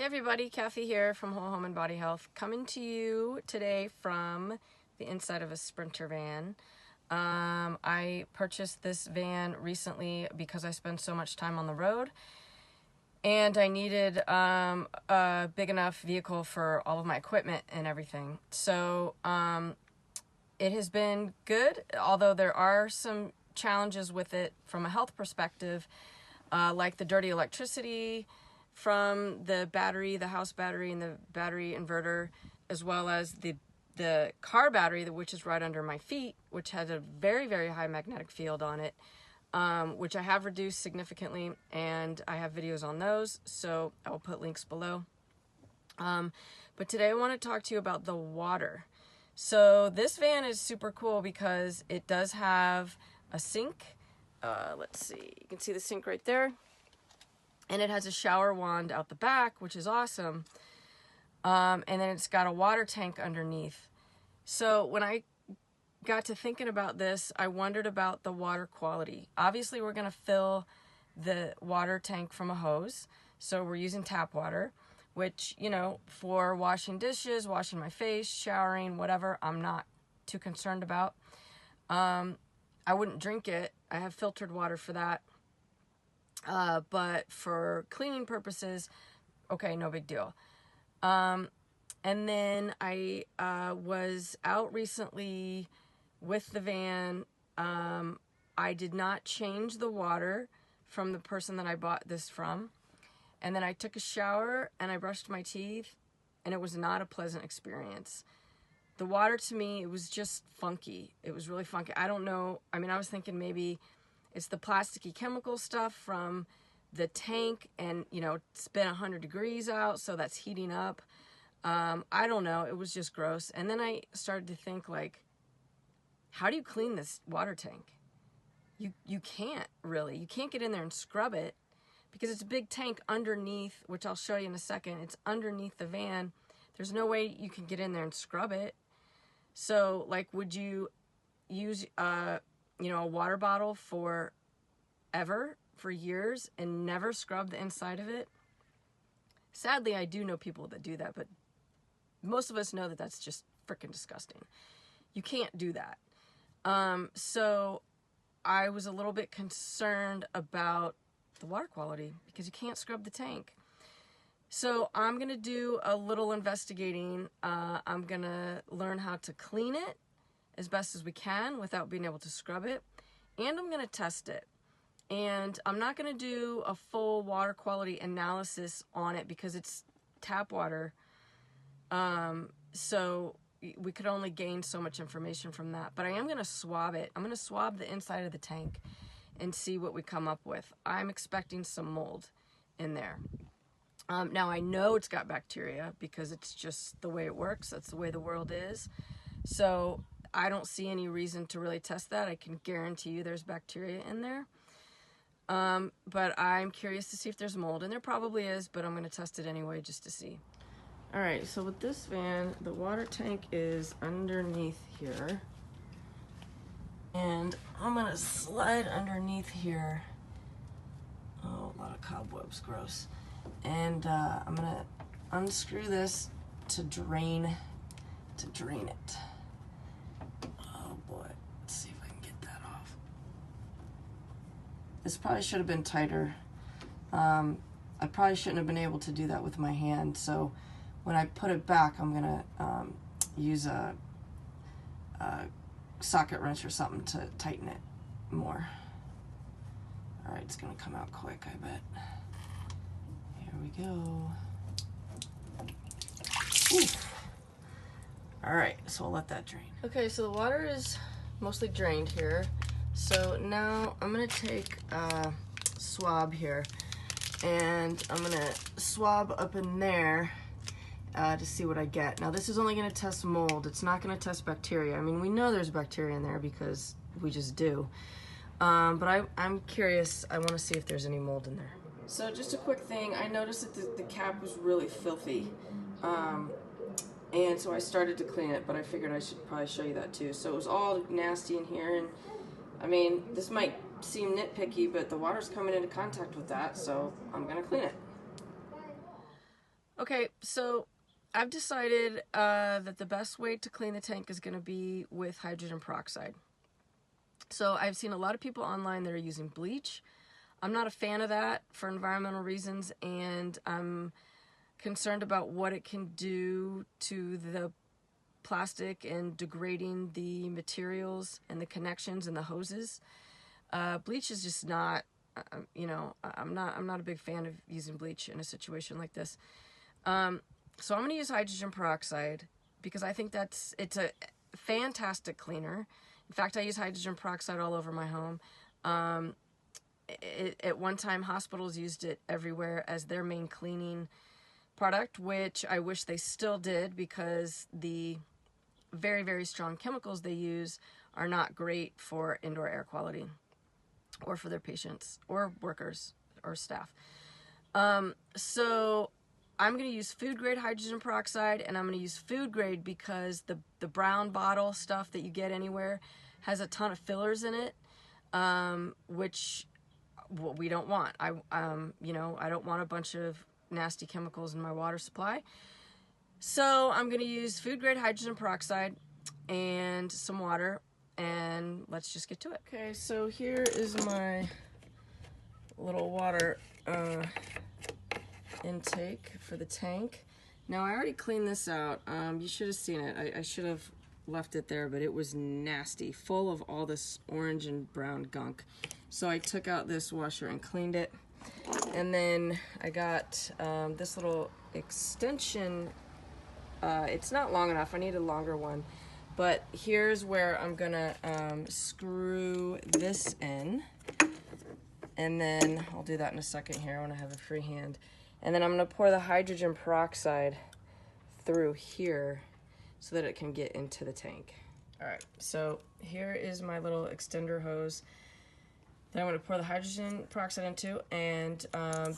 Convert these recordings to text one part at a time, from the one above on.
Hey everybody, Cathy here from Whole Home and Body Health, coming to you today from the inside of a Sprinter van. I purchased this van recently because I spend so much time on the road, and I needed a big enough vehicle for all of my equipment and everything. So it has been good, although there are some challenges with it from a health perspective, like the dirty electricity from the battery, the house battery and the battery inverter, as well as the car battery, which is right under my feet, which has a very, very high magnetic field on it, which I have reduced significantly, and I have videos on those, so I will put links below. But today I want to talk to you about the water. So this van is super cool because it does have a sink. Let's see, you can see the sink right there. And it has a shower wand out the back, which is awesome. And then it's got a water tank underneath. So when I got to thinking about this, I wondered about the water quality. Obviously, we're going to fill the water tank from a hose. So we're using tap water, which, you know, for washing dishes, washing my face, showering, whatever, I'm not too concerned about. I wouldn't drink it. I have filtered water for that. But for cleaning purposes, okay, no big deal. And then I was out recently with the van. I did not change the water from the person that I bought this from. And then I took a shower and I brushed my teeth, and it was not a pleasant experience. The water, to me, it was just funky. It was really funky. I don't know. I mean, I was thinking maybe it's the plasticky chemical stuff from the tank, and, you know, it's been 100 degrees out, so that's heating up. I don't know. It was just gross. And then I started to think, like, how do you clean this water tank? You can't, really. You can't get in there and scrub it because it's a big tank underneath, which I'll show you in a second. It's underneath the van. There's no way you can get in there and scrub it. So, like, would you use you know, a water bottle for years and never scrub the inside of it? Sadly, I do know people that do that, but most of us know that that's just freaking disgusting. You can't do that. So I was a little bit concerned about the water quality because you can't scrub the tank. So I'm going to do a little investigating. I'm going to learn how to clean it as best as we can without being able to scrub it, and I'm going to test it. And I'm not going to do a full water quality analysis on it because it's tap water, so we could only gain so much information from that. But I am going to swab it. I'm going to swab the inside of the tank and see what we come up with. I'm expecting some mold in there. Now I know it's got bacteria because it's just the way it works. That's the way the world is. So I don't see any reason to really test that. I can guarantee you there's bacteria in there. But I'm curious to see if there's mold, and there probably is, but I'm going to test it anyway just to see. All right, so with this van, the water tank is underneath here. And I'm going to slide underneath here. Oh, a lot of cobwebs, gross. And I'm going to unscrew this to drain it. Oh boy, let's see if I can get that off. This probably should have been tighter. I probably shouldn't have been able to do that with my hand, so when I put it back, I'm gonna use a socket wrench or something to tighten it more. All right, it's gonna come out quick, I bet. Here we go. Oof. All right, so I'll let that drain. Okay, so the water is mostly drained here. So now I'm gonna take a swab here, and I'm gonna swab up in there to see what I get. Now this is only gonna test mold. It's not gonna test bacteria. I mean, we know there's bacteria in there because we just do. But I'm curious. I wanna see if there's any mold in there. So just a quick thing, I noticed that the cap was really filthy. And so I started to clean it, but I figured I should probably show you that too. So it was all nasty in here, and I mean, this might seem nitpicky, but the water's coming into contact with that, so I'm gonna clean it. Okay, so I've decided that the best way to clean the tank is going to be with hydrogen peroxide. So I've seen a lot of people online that are using bleach. I'm not a fan of that for environmental reasons, and I'm concerned about what it can do to the plastic and degrading the materials and the connections and the hoses. Bleach is just not, I'm not a big fan of using bleach in a situation like this. So I'm going to use hydrogen peroxide because I think it's a fantastic cleaner. In fact, I use hydrogen peroxide all over my home. At one time, hospitals used it everywhere as their main cleaning product, which I wish they still did, because the very, very strong chemicals they use are not great for indoor air quality or for their patients or workers or staff. So I'm going to use food grade hydrogen peroxide, and I'm going to use food grade because the brown bottle stuff that you get anywhere has a ton of fillers in it, which we don't want. I don't want a bunch of nasty chemicals in my water supply. So I'm going to use food grade hydrogen peroxide and some water, and let's just get to it. Okay, so here is my little water intake for the tank. Now I already cleaned this out. You should have seen it. I should have left it there, but it was nasty, full of all this orange and brown gunk. So I took out this washer and cleaned it. And then I got this little extension. It's not long enough. I need a longer one. But here's where I'm gonna screw this in. And then I'll do that in a second here when I have a free hand. And then I'm gonna pour the hydrogen peroxide through here so that it can get into the tank. All right, so here is my little extender hose that I'm gonna pour the hydrogen peroxide into. And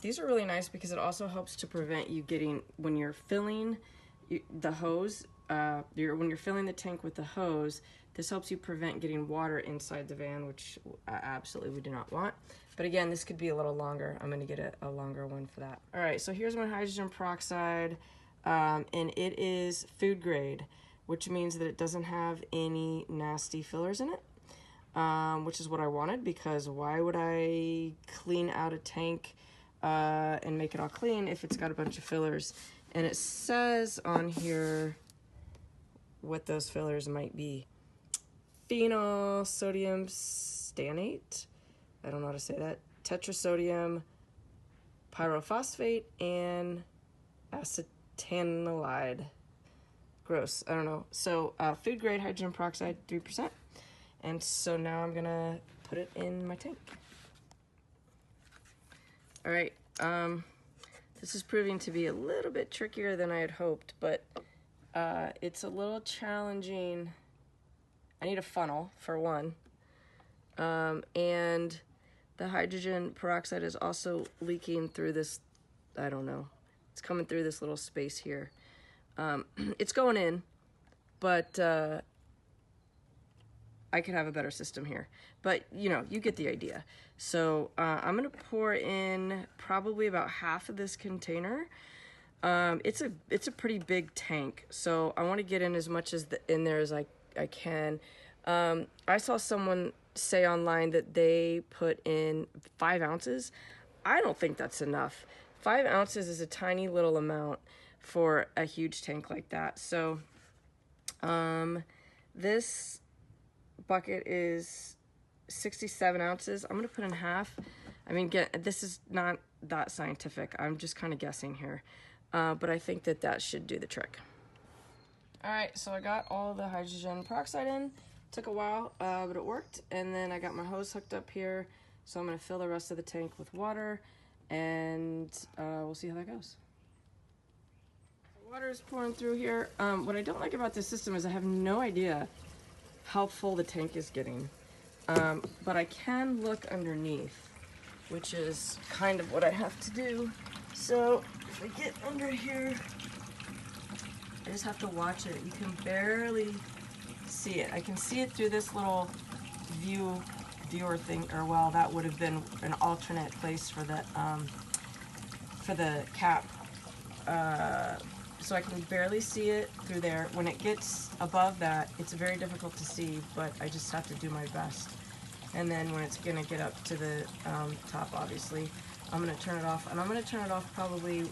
these are really nice because it also helps to prevent you getting, when you're filling the hose, when you're filling the tank with the hose, this helps you prevent getting water inside the van, which absolutely we do not want. But again, this could be a little longer. I'm gonna get a longer one for that. All right, so here's my hydrogen peroxide, and it is food grade, which means that it doesn't have any nasty fillers in it, which is what I wanted, because why would I clean out a tank and make it all clean if it's got a bunch of fillers? And it says on here what those fillers might be. Phenol sodium stanate, I don't know how to say that, tetrasodium pyrophosphate, and acetanilide. Gross, I don't know. So food grade hydrogen peroxide, 3%. And so now I'm gonna put it in my tank. All right, this is proving to be a little bit trickier than I had hoped, but it's a little challenging. I need a funnel for one, and the hydrogen peroxide is also leaking through this, I don't know, it's coming through this little space here. It's going in, but I could have a better system here, but you get the idea. So I'm gonna pour in probably about half of this container. It's a pretty big tank, so I want to get in as much in there as I can. I saw someone say online that they put in 5 ounces. I don't think that's enough. 5 ounces is a tiny little amount for a huge tank like that. So this bucket is 67 ounces. I'm gonna put in half. I mean, this is not that scientific. I'm just kind of guessing here. But I think that should do the trick. All right, so I got all the hydrogen peroxide in. Took a while, but it worked. And then I got my hose hooked up here. So I'm gonna fill the rest of the tank with water, and we'll see how that goes. Water is pouring through here. What I don't like about this system is I have no idea how full the tank is getting. But I can look underneath, which is kind of what I have to do. So if I get under here, I just have to watch it. You can barely see it. I can see it through this little viewer thing, or well, that would have been an alternate place for the cap. so I can barely see it through there. When it gets above that, it's very difficult to see, but I just have to do my best. And then when it's gonna get up to the top, obviously, I'm gonna turn it off. And I'm gonna turn it off probably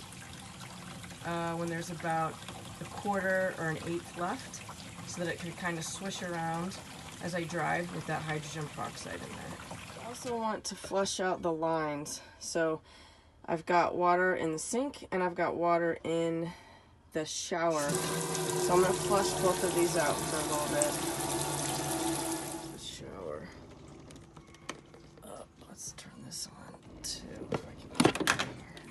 when there's about a quarter or an eighth left, so that it can kind of swish around as I drive with that hydrogen peroxide in there. I also want to flush out the lines. So I've got water in the sink and I've got water in the shower. So I'm gonna flush both of these out for a little bit. The shower. Let's turn this on too. If I can get it in here.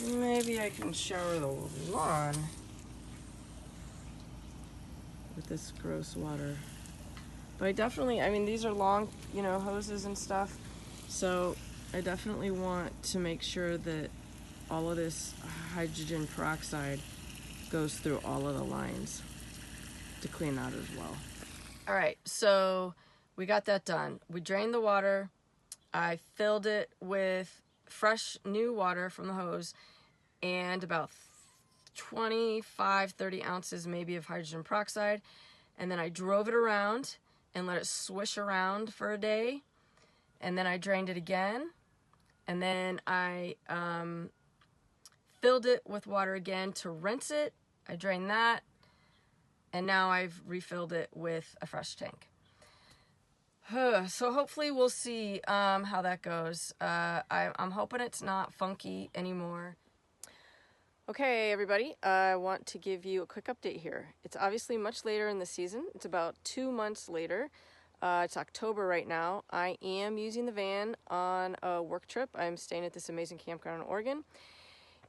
Okay. Maybe I can shower the lawn with this gross water. But I mean, these are long, you know, hoses and stuff. So I definitely want to make sure that all of this hydrogen peroxide goes through all of the lines to clean that as well. All right, so we got that done. We drained the water. I filled it with fresh, new water from the hose and about 25-30 ounces maybe of hydrogen peroxide. And then I drove it around and let it swish around for a day, and then I drained it again, and then I filled it with water again to rinse it. I drained that, and now I've refilled it with a fresh tank. So hopefully we'll see how that goes. I'm hoping it's not funky anymore. Okay, everybody, I want to give you a quick update here. It's obviously much later in the season. It's about 2 months later. It's October right now. I am using the van on a work trip. I'm staying at this amazing campground in Oregon.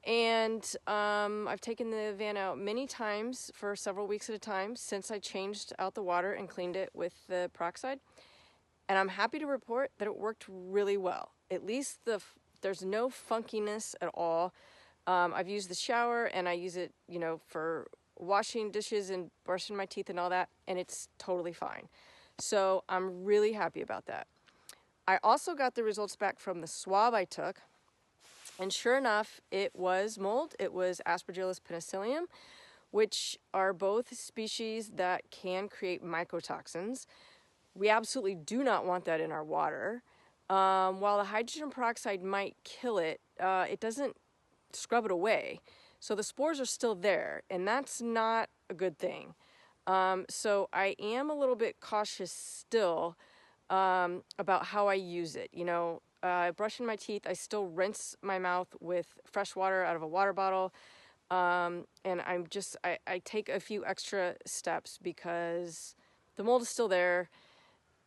And I've taken the van out many times for several weeks at a time since I changed out the water and cleaned it with the peroxide. And I'm happy to report that it worked really well. At least there's no funkiness at all. I've used the shower and I use it, you know, for washing dishes and brushing my teeth and all that, and it's totally fine. So I'm really happy about that. I also got the results back from the swab I took, and sure enough, it was mold. It was Aspergillus penicillium, which are both species that can create mycotoxins. We absolutely do not want that in our water. While the hydrogen peroxide might kill it, it doesn't scrub it away. So the spores are still there, and that's not a good thing. So I am a little bit cautious still about how I use it. You know, brushing my teeth, I still rinse my mouth with fresh water out of a water bottle. And I take a few extra steps because the mold is still there.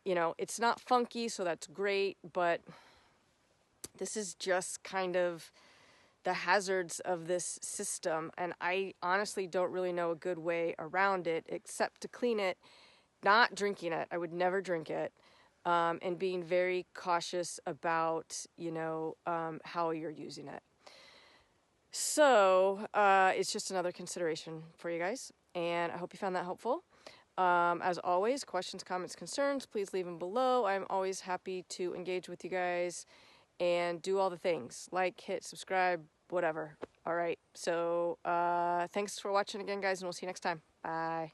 You know, it's not funky, so that's great, but this is just kind of the hazards of this system, and I honestly don't really know a good way around it except to clean it, not drinking it. I would never drink it, and being very cautious about, you know, how you're using it. So it's just another consideration for you guys, and I hope you found that helpful. As always, questions, comments, concerns, please leave them below. I'm always happy to engage with you guys and do all the things, like, hit, subscribe, whatever. All right, so thanks for watching again, guys, and we'll see you next time. Bye.